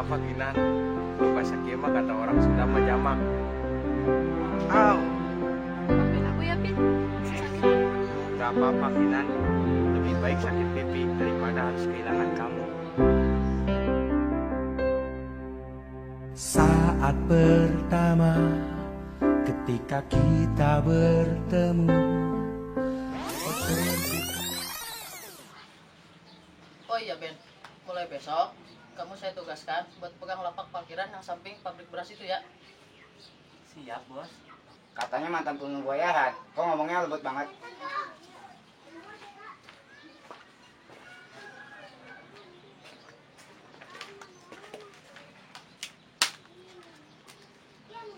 apa-apa Kinan. Lupa sakit mah kata orang Sunda mah jamak. Au. Maafin aku ya, Pin. Sakit. Gak apa-apa Kinan. Lebih baik sakit pipi daripada harus kehilangan kamu. Saat pertama ketika kita bertemu. Oh iya Ben, mulai besok kamu saya tugaskan buat pegang lapak parkiran yang samping pabrik beras itu ya. Siap bos. Katanya mantan penggoyahan, kok ngomongnya lembut banget.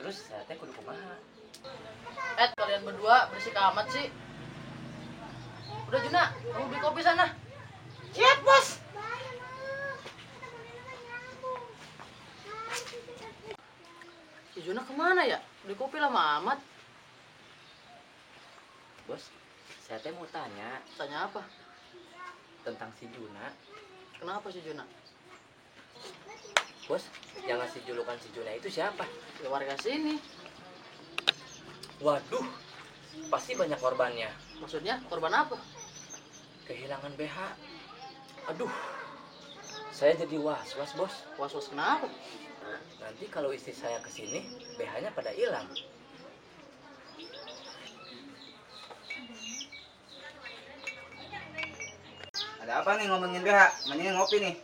Terus saya teh kudu kumaha? Kalian berdua berisik amat sih. Udah Juna, kamu beli kopi sana. Siap bos. Si Juna kemana ya? Beli kopi lama amat. Bos, saya teh mau tanya Tanya apa? tentang si Juna. Kenapa si Juna? Bos, yang ngasih julukan si Juna itu siapa? Ya warga sini. Waduh, pasti banyak korbannya. Maksudnya korban apa? Kehilangan BH. Aduh, saya jadi was-was bos. Was-was kenapa? Nanti kalau istri saya kesini, BH-nya pada hilang. Ada apa nih ngomongin BH? Mendingan ngopi nih.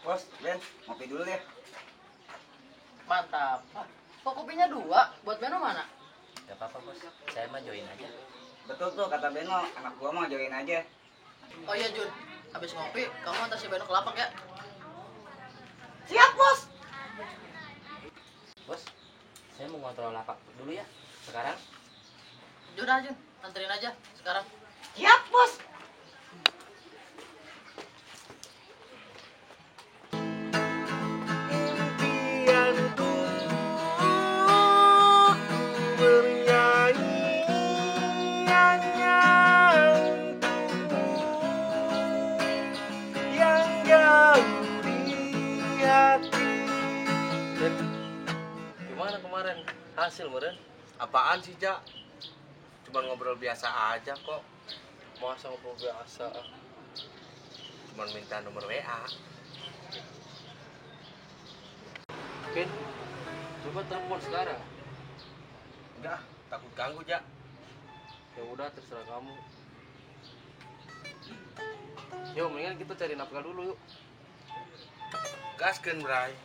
Bos, Ben, ngopi dulu deh. Mantap. Kok kopinya 2? Buat Beno mana? Gak apa-apa bos, saya mah join aja. Betul tuh kata Beno, anak gua mau join aja. Oh iya Jun, habis ngopi kamu antar si Beno ke lapak ya. Siap bos. Bos, saya mau ngontrol lapak dulu ya. Sekarang Udah Jun, anterin aja sekarang. Siap, Bos. Impianku bernyanyi hanya untukmu yang jauh di hati. Gimana kemarin hasil meren? Apaan sih Jak? Cuman ngobrol biasa aja kok. Masa ngobrol biasa? Cuman minta nomor WA. Pin, coba telepon sekarang. Enggak, takut ganggu, Jak. Ya udah, terserah kamu. Yuk, mendingan kita cari nafkah dulu yuk. Gaskeun, Bray.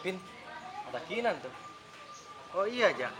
Pin, ada Kinan tuh. Oh iya, Jak.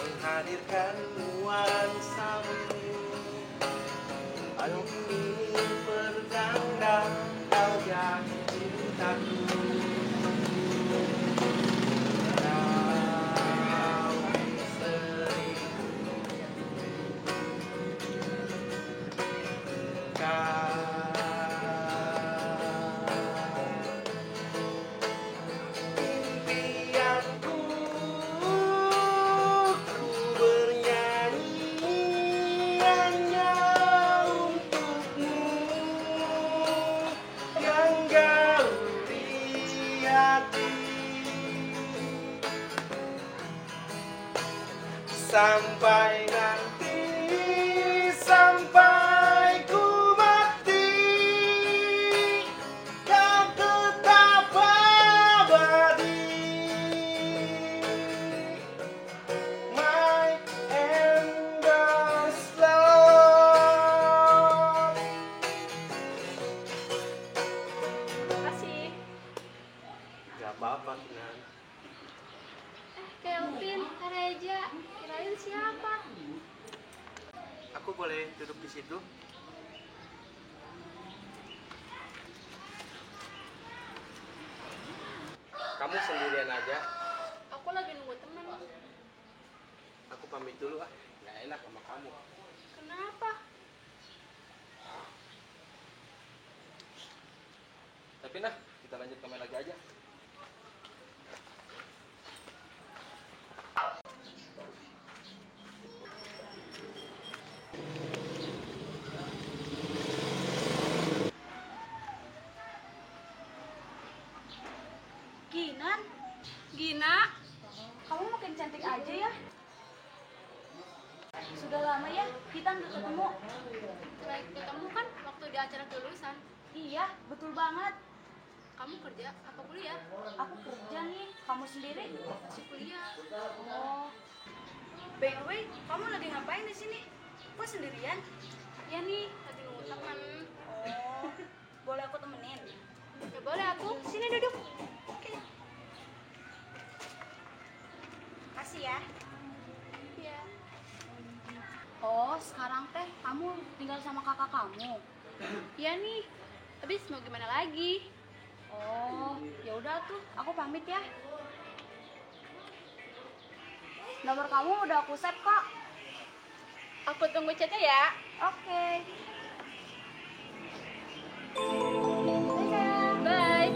Menghadirkan nuansamu, ayo ini berganda kau yang cintaku. Kau seribu, impianku ku bernyanyi hanya untukmu yang jauh di hati. Sampai nanti, sampai ku mati, kau tetap abadi. My endless love. apa-apa, Kinan. Kelvin, Reja, kirain siapa? Aku boleh duduk di situ? Kamu sendirian aja. Aku lagi nunggu teman. Aku pamit dulu ah. Nggak enak sama kamu. Kenapa? Tapi nah, kita lanjut ke main lagi aja. Ginan? Gina? Kamu makin cantik aja ya? Sudah lama ya kita nggak ketemu. Baik ketemu kan waktu di acara kelulusan. Iya, betul banget. Kamu kerja apa kuliah? Aku kerja nih. Kamu sendiri? Masih kuliah. Oh. By the way, kamu lagi ngapain di sini? Kok sendirian? Ya nih, lagi nunggu teman. Oh. Boleh aku temenin? Ya boleh aku. Sini duduk. Oke. Kasih ya. Iya. Oh, sekarang teh kamu tinggal sama kakak kamu. Iya nih. Habis mau gimana lagi? Oh, ya udah tuh, aku pamit ya. Nomor kamu udah aku save kok. Aku tunggu chatnya ya. Oke. Bye.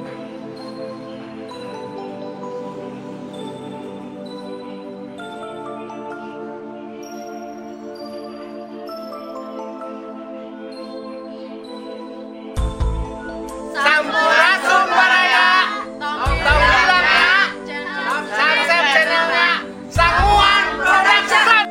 Sampurasun Baraya. Alhamdulillah. Subscribe channelnya Sanguan Production.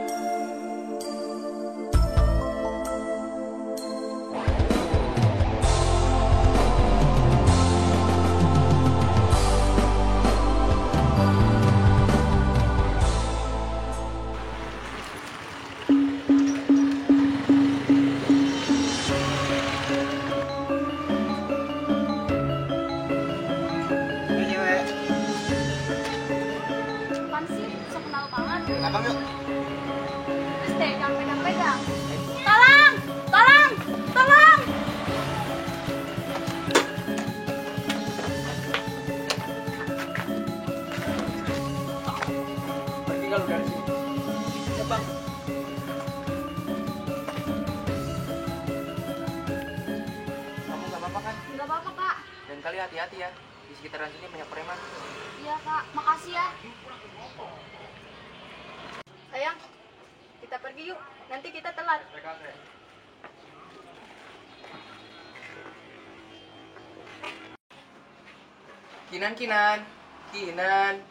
Apaan sih? So kenal banget. Abang yuk. Terus deh, jangan pegang-pegang. Tolong! Tolong! Tolong! Pergi kalau dari sini. Ya bang. Kamu nggak apa-apa kan? Enggak apa-apa, Kak. Dan kali hati-hati ya. Di sekitaran sini banyak preman. Iya, Kak. Makasih ya. Sayang, kita pergi yuk. Nanti kita telat. Kinan, Kinan. Kinan.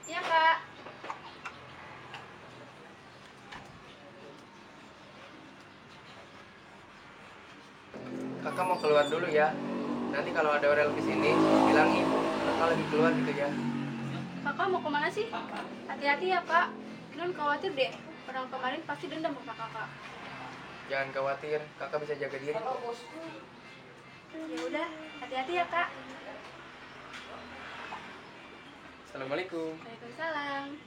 Iya, Kak. Kakak mau keluar dulu ya. Nanti kalau ada orang di sini, bilangin kakak lagi keluar gitu ya. Kakak mau kemana sih? Hati-hati ya, Kak. Non khawatir deh. Orang kemarin pasti dendam sama kakak. Jangan khawatir, kakak bisa jaga diri kok. Ya udah, hati-hati ya, Kak. Assalamualaikum. Waalaikumsalam.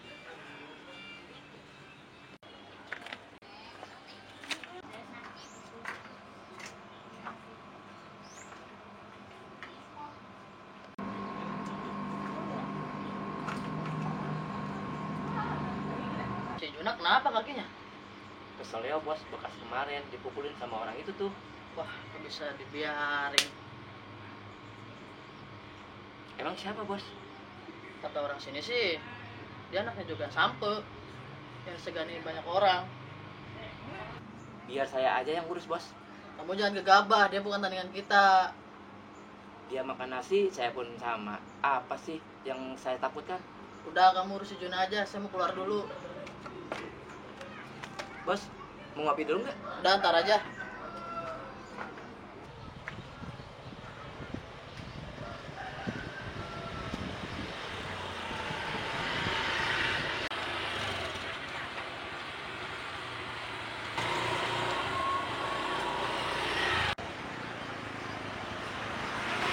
Si Juna kenapa kakinya? Kesel ya bos, bekas kemarin dipukulin sama orang itu tuh. Wah, kok bisa dibiarin? Emang siapa bos? Kata orang sini sih, dia anaknya juga sampe yang segani banyak orang. Biar saya aja yang urus bos. Kamu jangan gegabah, dia bukan tandingan kita. Dia makan nasi, saya pun sama. Apa sih yang saya takutkan? Udah, kamu urus si Juna aja, saya mau keluar dulu. Bos, mau ngopi dulu nggak? Udah, ntar aja.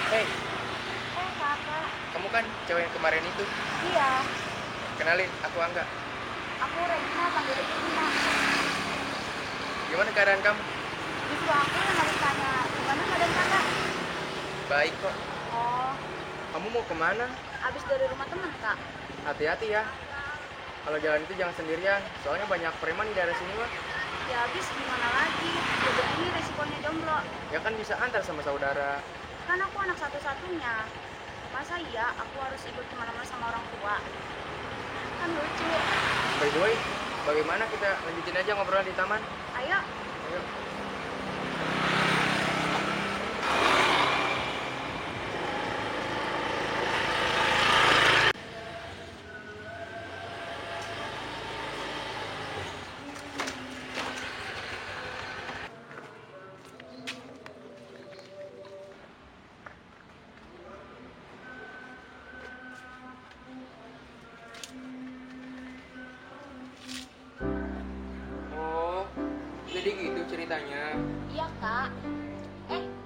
Hei, kan cewek yang kemarin itu? Iya, Kenalin, aku Angga. aku Regina, panggil Regina. Gimana keadaan kamu? Justru aku yang harus tanya, gimana keadaan kakak? Baik kok. Oh, Kamu mau kemana? abis dari rumah teman kak. Hati-hati ya. Kalau jalan itu jangan sendirian, soalnya banyak preman di daerah sini mah. Ya abis gimana lagi? Jadi ini resikonya jomblo. Ya kan bisa antar sama saudara. Kan aku anak satu-satunya. Masa iya aku harus ikut kemana-mana sama orang tua? Kan lucu. By the way, bagaimana kita lanjutin aja ngobrol di taman? Ayo. Ayo. Oh, jadi gitu ceritanya. Iya kak.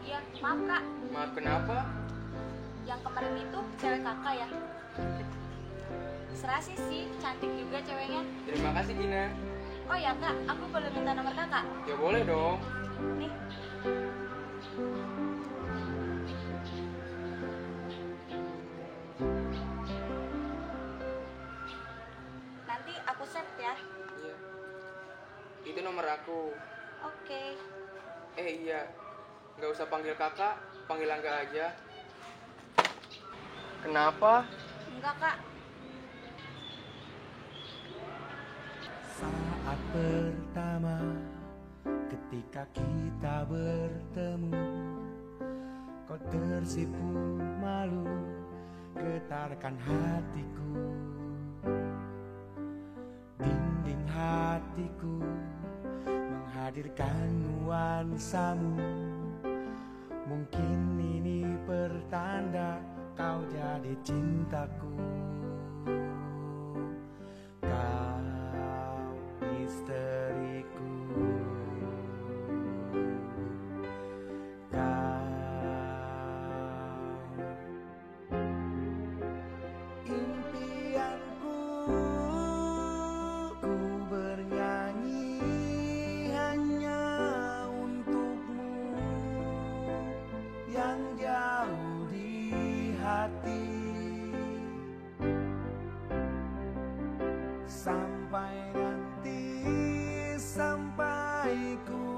Iya maaf kak. Maaf kenapa? Yang kemarin itu cewek kakak ya? Serasi sih, cantik juga ceweknya. Terima kasih Gina. Oh ya kak, aku boleh minta nomor kakak? Ya boleh dong. Nih. Nanti aku save ya. Iya. Itu nomor aku. Oke. Iya, nggak usah panggil kakak, panggil Angga aja. Kenapa? Enggak kak. Saat pertama ketika kita bertemu, kau tersipu malu getarkan hatiku. Dinding hatiku menghadirkan nuansamu. Mungkin ini pertanda kau jadi cintaku. Kau misteriku. Kau impianku. Ku bernyanyi hanya untukmu yang jauh di hati. Sampai nanti, sampai ku